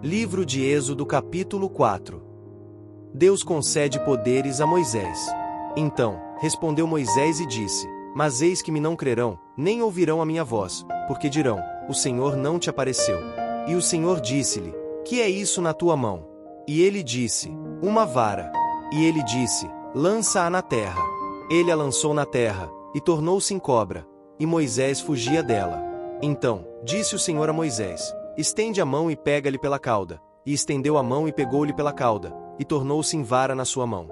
Livro de Êxodo capítulo 4. Deus concede poderes a Moisés. Então, respondeu Moisés e disse: Mas eis que me não crerão, nem ouvirão a minha voz, porque dirão: O Senhor não te apareceu. E o Senhor disse-lhe: Que é isso na tua mão? E ele disse: Uma vara. E ele disse: Lança-a na terra. Ele a lançou na terra, e tornou-se em cobra, e Moisés fugia dela. Então, disse o Senhor a Moisés: Estende a mão e pega-lhe pela cauda. E estendeu a mão e pegou-lhe pela cauda, e tornou-se em vara na sua mão.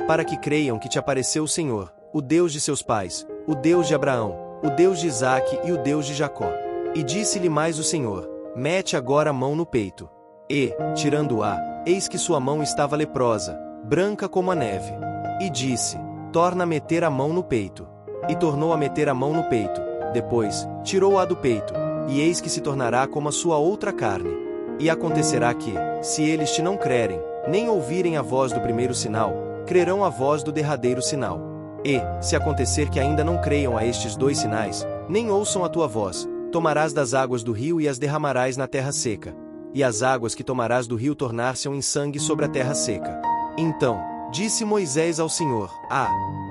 Para que creiam que te apareceu o Senhor, o Deus de seus pais, o Deus de Abraão, o Deus de Isaque e o Deus de Jacó. E disse-lhe mais o Senhor: Mete agora a mão no peito. E, tirando-a, eis que sua mão estava leprosa, branca como a neve. E disse: Torna a meter a mão no peito. E tornou a meter a mão no peito. Depois, tirou-a do peito, e eis que se tornará como a sua outra carne. E acontecerá que, se eles te não crerem, nem ouvirem a voz do primeiro sinal, crerão a voz do derradeiro sinal. E, se acontecer que ainda não creiam a estes dois sinais, nem ouçam a tua voz, tomarás das águas do rio e as derramarás na terra seca. E as águas que tomarás do rio tornar-se-ão em sangue sobre a terra seca. Então, disse Moisés ao Senhor: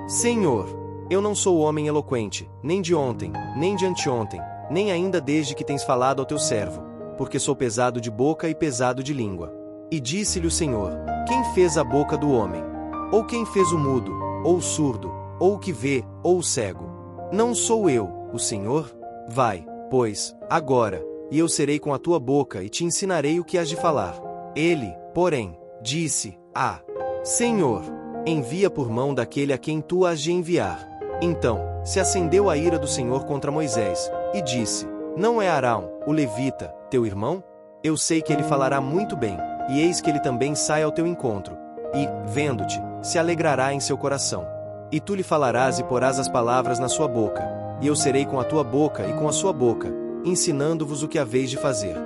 Senhor, eu não sou homem eloquente, nem de ontem, nem de anteontem, nem ainda desde que tens falado ao teu servo, porque sou pesado de boca e pesado de língua. E disse-lhe o Senhor: Quem fez a boca do homem? Ou quem fez o mudo, ou o surdo, ou o que vê, ou o cego? Não sou eu, o Senhor? Vai, pois, agora, e eu serei com a tua boca e te ensinarei o que has de falar. Ele, porém, disse: Senhor, envia por mão daquele a quem tu has de enviar. Então, se acendeu a ira do Senhor contra Moisés, e disse: Não é Arão, o levita, teu irmão? Eu sei que ele falará muito bem, e eis que ele também sai ao teu encontro, e, vendo-te, se alegrará em seu coração. E tu lhe falarás e porás as palavras na sua boca, e eu serei com a tua boca e com a sua boca, ensinando-vos o que haveis de fazer.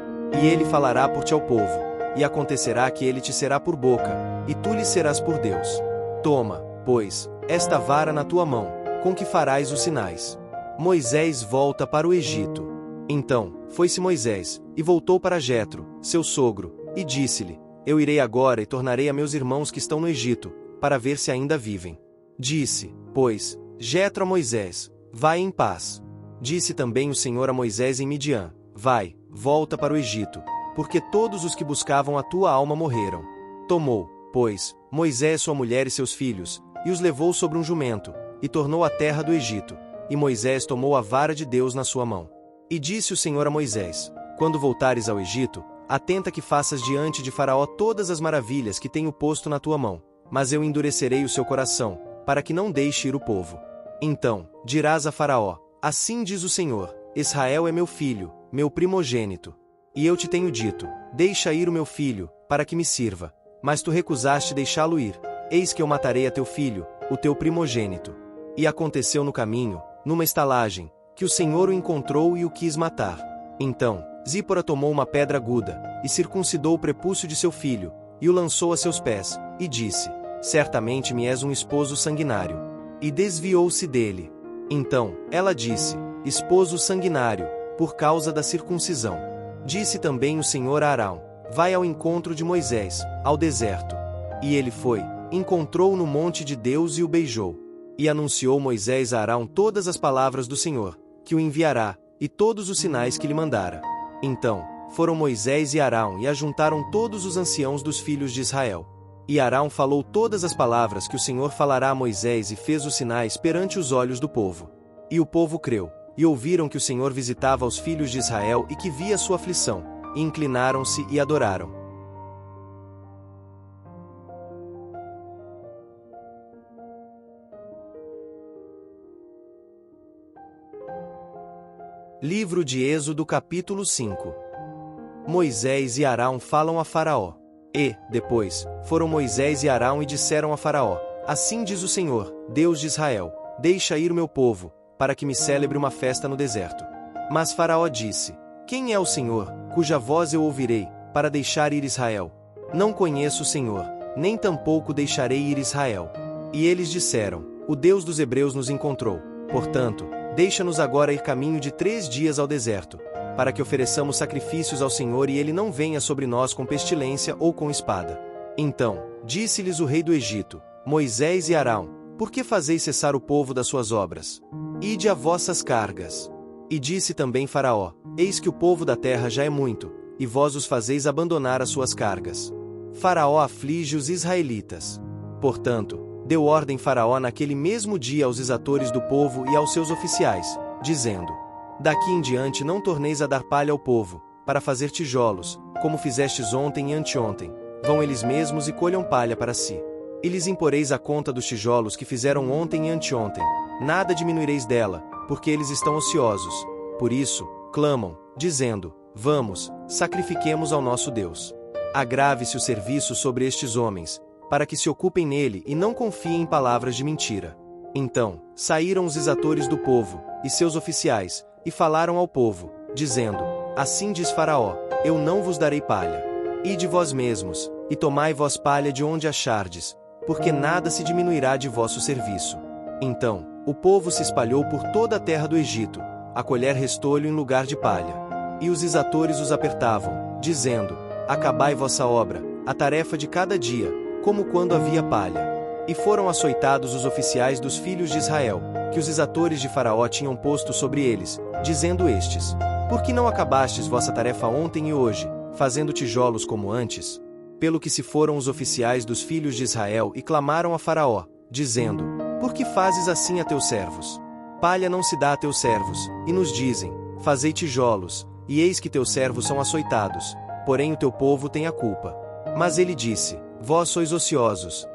E ele falará por ti ao povo, e acontecerá que ele te será por boca, e tu lhe serás por Deus. Toma, pois, esta vara na tua mão, com que farás os sinais. Moisés volta para o Egito. Então, foi-se Moisés, e voltou para Jetro, seu sogro, e disse-lhe: Eu irei agora e tornarei a meus irmãos que estão no Egito, para ver se ainda vivem. Disse, pois, Jetro a Moisés: Vai em paz. Disse também o Senhor a Moisés em Midian: Vai, volta para o Egito, porque todos os que buscavam a tua alma morreram. Tomou, pois, Moisés sua mulher e seus filhos, e os levou sobre um jumento, e tornou à terra do Egito, e Moisés tomou a vara de Deus na sua mão. E disse o Senhor a Moisés: Quando voltares ao Egito, atenta que faças diante de Faraó todas as maravilhas que tenho posto na tua mão, mas eu endurecerei o seu coração, para que não deixe ir o povo. Então, dirás a Faraó: Assim diz o Senhor: Israel é meu filho, meu primogênito. E eu te tenho dito: Deixa ir o meu filho, para que me sirva. Mas tu recusaste deixá-lo ir. Eis que eu matarei a teu filho, o teu primogênito. E aconteceu no caminho, numa estalagem, que o Senhor o encontrou e o quis matar. Então, Zípora tomou uma pedra aguda, e circuncidou o prepúcio de seu filho, e o lançou a seus pés, e disse: Certamente me és um esposo sanguinário. E desviou-se dele. Então, ela disse: Esposo sanguinário, por causa da circuncisão. Disse também o Senhor a Arão: Vai ao encontro de Moisés, ao deserto. E ele foi, encontrou-o no monte de Deus e o beijou. E anunciou Moisés a Arão todas as palavras do Senhor, que o enviará, e todos os sinais que lhe mandara. Então, foram Moisés e Arão e ajuntaram todos os anciãos dos filhos de Israel. E Arão falou todas as palavras que o Senhor falará a Moisés e fez os sinais perante os olhos do povo. E o povo creu, e ouviram que o Senhor visitava os filhos de Israel e que via sua aflição, e inclinaram-se e adoraram. Livro de Êxodo capítulo 5. Moisés e Arão falam a Faraó. E, depois, foram Moisés e Arão e disseram a Faraó: Assim diz o Senhor, Deus de Israel: Deixa ir o meu povo, para que me celebre uma festa no deserto. Mas Faraó disse: Quem é o Senhor, cuja voz eu ouvirei, para deixar ir Israel? Não conheço o Senhor, nem tampouco deixarei ir Israel. E eles disseram: O Deus dos Hebreus nos encontrou. Portanto, deixa-nos agora ir caminho de 3 dias ao deserto. para que ofereçamos sacrifícios ao Senhor e ele não venha sobre nós com pestilência ou com espada. Então, disse-lhes o rei do Egito: Moisés e Arão, por que fazeis cessar o povo das suas obras? Ide a vossas cargas. E disse também Faraó: Eis que o povo da terra já é muito, e vós os fazeis abandonar as suas cargas. Faraó aflige os israelitas. Portanto, deu ordem Faraó naquele mesmo dia aos exatores do povo e aos seus oficiais, dizendo: Daqui em diante não torneis a dar palha ao povo, para fazer tijolos, como fizestes ontem e anteontem. Vão eles mesmos e colham palha para si. E lhes imporeis a conta dos tijolos que fizeram ontem e anteontem. Nada diminuireis dela, porque eles estão ociosos. Por isso, clamam, dizendo: Vamos, sacrifiquemos ao nosso Deus. Agrave-se o serviço sobre estes homens, para que se ocupem nele e não confiem em palavras de mentira. Então, saíram os exatores do povo, e seus oficiais, e falaram ao povo, dizendo: Assim diz Faraó: Eu não vos darei palha. Ide vós mesmos, e tomai vós palha de onde achardes, porque nada se diminuirá de vosso serviço. Então, o povo se espalhou por toda a terra do Egito, a colher restolho em lugar de palha. E os exatores os apertavam, dizendo: Acabai vossa obra, a tarefa de cada dia, como quando havia palha. E foram açoitados os oficiais dos filhos de Israel, que os exatores de Faraó tinham posto sobre eles, dizendo estes: Por que não acabastes vossa tarefa ontem e hoje, fazendo tijolos como antes? Pelo que se foram os oficiais dos filhos de Israel e clamaram a Faraó, dizendo: Por que fazes assim a teus servos? Palha não se dá a teus servos, e nos dizem: Fazei tijolos, e eis que teus servos são açoitados, porém o teu povo tem a culpa. Mas ele disse: Vós sois ociosos,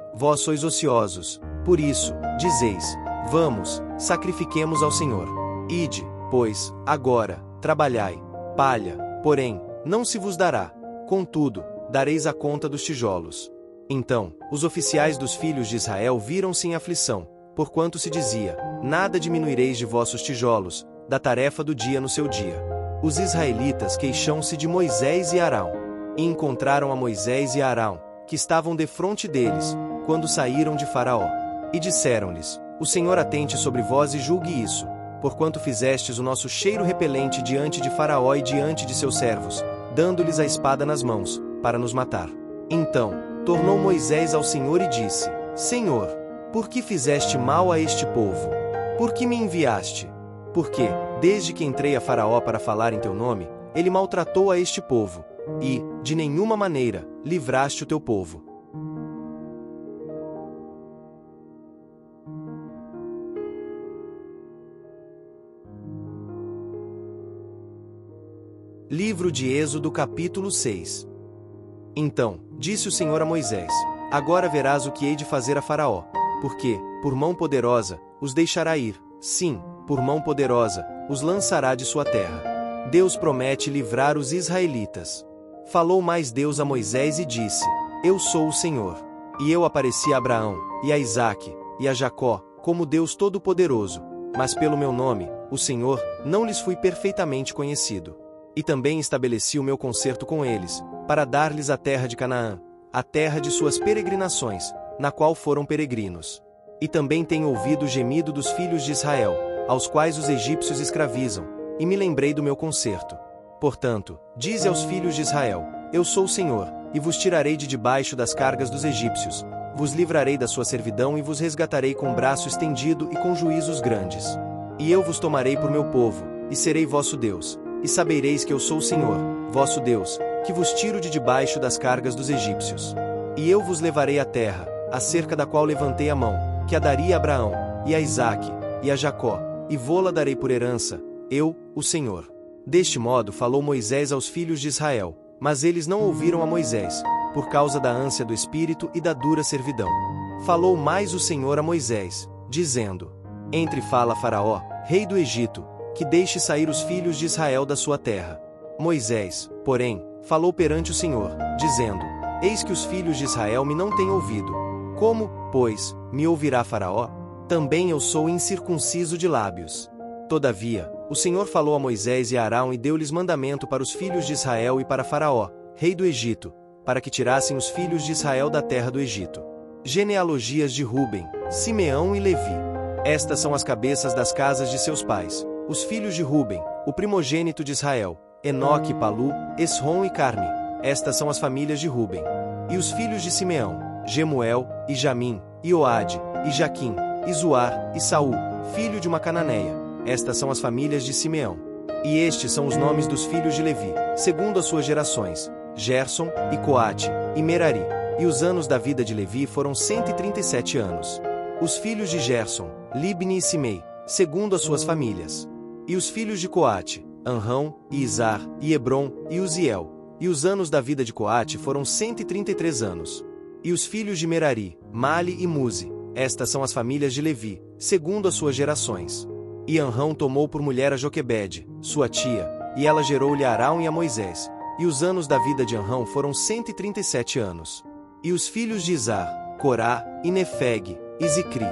por isso, dizeis: Vamos, sacrifiquemos ao Senhor. Ide, pois, agora, trabalhai. Palha, porém, não se vos dará. Contudo, dareis a conta dos tijolos. Então, os oficiais dos filhos de Israel viram-se em aflição, porquanto se dizia: Nada diminuireis de vossos tijolos, da tarefa do dia no seu dia. Os israelitas queixam-se de Moisés e Arão. E encontraram a Moisés e a Arão, que estavam defronte deles, quando saíram de Faraó. E disseram-lhes: O Senhor atente sobre vós e julgue isso, porquanto fizestes o nosso cheiro repelente diante de Faraó e diante de seus servos, dando-lhes a espada nas mãos, para nos matar. Então, tornou Moisés ao Senhor e disse: Senhor, por que fizeste mal a este povo? Por que me enviaste? Porque, desde que entrei a Faraó para falar em teu nome, ele maltratou a este povo, e, de nenhuma maneira, livraste o teu povo. Livro de Êxodo capítulo 6. Então, disse o Senhor a Moisés: Agora verás o que hei de fazer a Faraó, porque, por mão poderosa, os deixará ir, sim, por mão poderosa, os lançará de sua terra. Deus promete livrar os israelitas. Falou mais Deus a Moisés e disse: Eu sou o Senhor. E eu apareci a Abraão, e a Isaque, e a Jacó, como Deus Todo-Poderoso, mas pelo meu nome, o Senhor, não lhes fui perfeitamente conhecido. E também estabeleci o meu concerto com eles, para dar-lhes a terra de Canaã, a terra de suas peregrinações, na qual foram peregrinos. E também tenho ouvido o gemido dos filhos de Israel, aos quais os egípcios escravizam, e me lembrei do meu concerto. Portanto, dize aos filhos de Israel: Eu sou o Senhor, e vos tirarei de debaixo das cargas dos egípcios, vos livrarei da sua servidão e vos resgatarei com braço estendido e com juízos grandes. E eu vos tomarei por meu povo, e serei vosso Deus, e sabereis que eu sou o Senhor, vosso Deus, que vos tiro de debaixo das cargas dos egípcios. E eu vos levarei à terra, acerca da qual levantei a mão, que a daria a Abraão, e a Isaque, e a Jacó, e vô-la darei por herança, eu, o Senhor. Deste modo falou Moisés aos filhos de Israel, mas eles não ouviram a Moisés, por causa da ânsia do espírito e da dura servidão. Falou mais o Senhor a Moisés, dizendo: Entre e fala a Faraó, rei do Egito, que deixe sair os filhos de Israel da sua terra. Moisés, porém, falou perante o Senhor, dizendo: Eis que os filhos de Israel me não têm ouvido. Como, pois, me ouvirá Faraó? Também eu sou incircunciso de lábios. Todavia, o Senhor falou a Moisés e a Arão e deu-lhes mandamento para os filhos de Israel e para Faraó, rei do Egito, para que tirassem os filhos de Israel da terra do Egito. Genealogias de Ruben, Simeão e Levi. Estas são as cabeças das casas de seus pais. Os filhos de Ruben, o primogênito de Israel, Enoque, Palu, Esrom e Carme. Estas são as famílias de Ruben. E os filhos de Simeão: Gemuel, e Jamim, e Oade, e Jaquim, e Zuar, e Saul, filho de uma cananeia. Estas são as famílias de Simeão. E estes são os nomes dos filhos de Levi, segundo as suas gerações: Gerson, e Coate, e Merari. E os anos da vida de Levi foram 137 anos. Os filhos de Gerson: Libni e Simei, segundo as suas famílias. E os filhos de Coate: Anrão, e Izar, e Hebron, e Uziel. E os anos da vida de Coate foram 133 anos. E os filhos de Merari: Mali e Muzi. Estas são as famílias de Levi, segundo as suas gerações. E Anrão tomou por mulher a Joquebede, sua tia, e ela gerou-lhe a Arão e a Moisés. E os anos da vida de Anrão foram 137 anos. E os filhos de Izar: Corá, e Nefeg, e Zicri.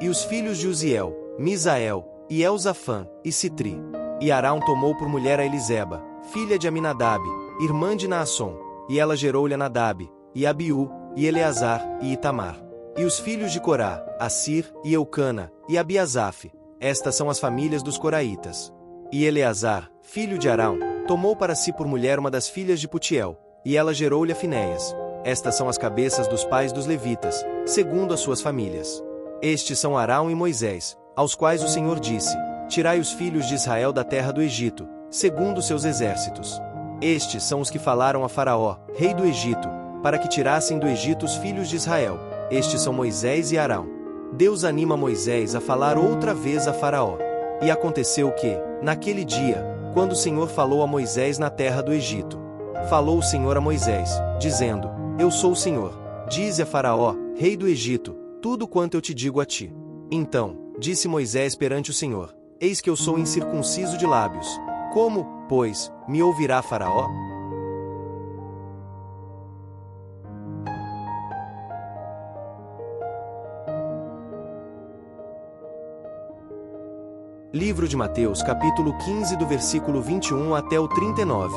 E os filhos de Uziel: Misael, e Elzafã, e Citri. E Arão tomou por mulher a Eliseba, filha de Aminadab, irmã de Naasson, e ela gerou-lhe a Nadab, e Abiú, e Eleazar, e Itamar. E os filhos de Corá: Assir, e Eucana, e Abiasaf. Estas são as famílias dos coraitas. E Eleazar, filho de Arão, tomou para si por mulher uma das filhas de Putiel, e ela gerou-lhe a Finéias. Estas são as cabeças dos pais dos levitas, segundo as suas famílias. Estes são Arão e Moisés, aos quais o Senhor disse: Tirai os filhos de Israel da terra do Egito, segundo seus exércitos. Estes são os que falaram a Faraó, rei do Egito, para que tirassem do Egito os filhos de Israel. Estes são Moisés e Arão. Deus anima Moisés a falar outra vez a Faraó. E aconteceu que, naquele dia, quando o Senhor falou a Moisés na terra do Egito, falou o Senhor a Moisés, dizendo: Eu sou o Senhor. Dize a Faraó, rei do Egito, tudo quanto eu te digo a ti. Então, disse Moisés perante o Senhor: Eis que eu sou incircunciso de lábios. Como, pois, me ouvirá Faraó? Livro de Mateus, capítulo 15, do versículo 21 até o 39.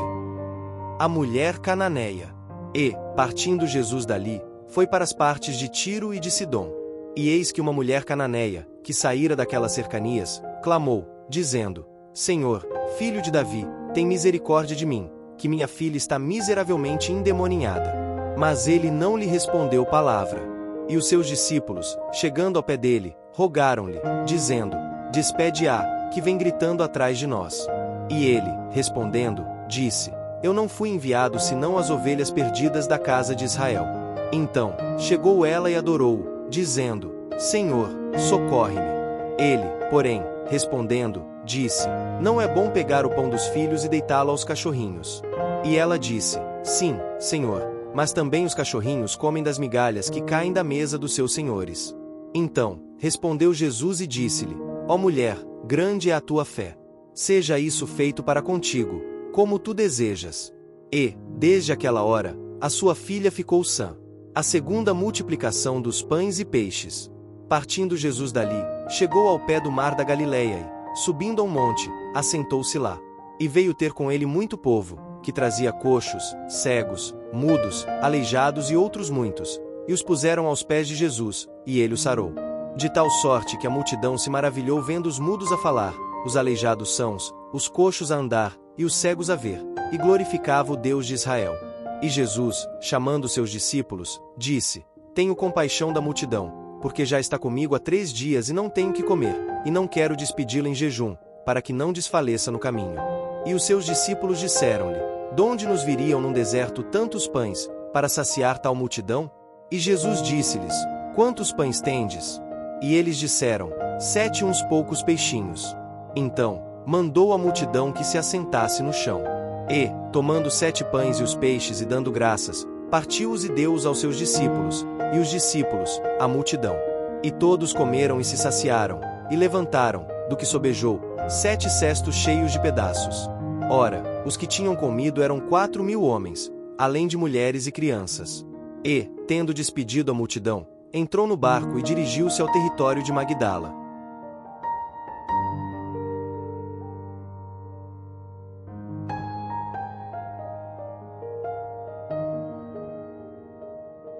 A mulher cananeia. E, partindo Jesus dali, foi para as partes de Tiro e de Sidom. E eis que uma mulher cananeia, que saíra daquelas cercanias, clamou, dizendo: Senhor, filho de Davi, tem misericórdia de mim, que minha filha está miseravelmente endemoninhada. Mas ele não lhe respondeu palavra. E os seus discípulos, chegando ao pé dele, rogaram-lhe, dizendo: Despede-a, que vem gritando atrás de nós. E ele, respondendo, disse: Eu não fui enviado senão às ovelhas perdidas da casa de Israel. Então, chegou ela e adorou-o, dizendo: Senhor, socorre-me. Ele, porém, respondendo, disse: Não é bom pegar o pão dos filhos e deitá-lo aos cachorrinhos. E ela disse: Sim, Senhor, mas também os cachorrinhos comem das migalhas que caem da mesa dos seus senhores. Então, respondeu Jesus e disse-lhe: Ó mulher, grande é a tua fé. Seja isso feito para contigo, como tu desejas. E, desde aquela hora, a sua filha ficou sã. A segunda multiplicação dos pães e peixes. Partindo Jesus dali, chegou ao pé do mar da Galileia e, subindo a um monte, assentou-se lá. E veio ter com ele muito povo, que trazia coxos, cegos, mudos, aleijados e outros muitos, e os puseram aos pés de Jesus, e ele os sarou. De tal sorte que a multidão se maravilhou vendo os mudos a falar, os aleijados sãos, os coxos a andar, e os cegos a ver, e glorificava o Deus de Israel. E Jesus, chamando seus discípulos, disse: Tenho compaixão da multidão, porque já está comigo há 3 dias e não tenho que comer, e não quero despedi-la em jejum, para que não desfaleça no caminho. E os seus discípulos disseram-lhe: Donde nos viriam num deserto tantos pães, para saciar tal multidão? E Jesus disse-lhes: Quantos pães tendes? E eles disseram: 7 e uns poucos peixinhos. Então, mandou a multidão que se assentasse no chão. E, tomando 7 pães e os peixes e dando graças, partiu-os e deu-os aos seus discípulos, e os discípulos, à multidão. E todos comeram e se saciaram, e levantaram, do que sobejou, 7 cestos cheios de pedaços. Ora, os que tinham comido eram 4.000 homens, além de mulheres e crianças. E, tendo despedido a multidão, entrou no barco e dirigiu-se ao território de Magdala.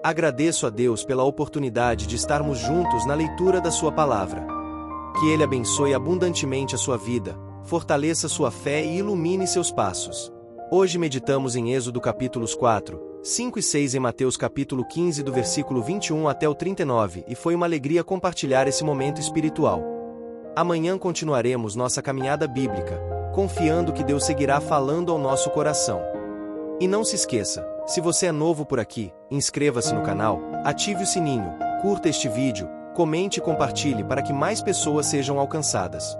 Agradeço a Deus pela oportunidade de estarmos juntos na leitura da sua palavra. Que Ele abençoe abundantemente a sua vida, fortaleça sua fé e ilumine seus passos. Hoje meditamos em Êxodo capítulos 4, 5 e 6 e Mateus capítulo 15 do versículo 21 até o 39 e foi uma alegria compartilhar esse momento espiritual. Amanhã continuaremos nossa caminhada bíblica, confiando que Deus seguirá falando ao nosso coração. E não se esqueça, se você é novo por aqui, inscreva-se no canal, ative o sininho, curta este vídeo, comente e compartilhe para que mais pessoas sejam alcançadas.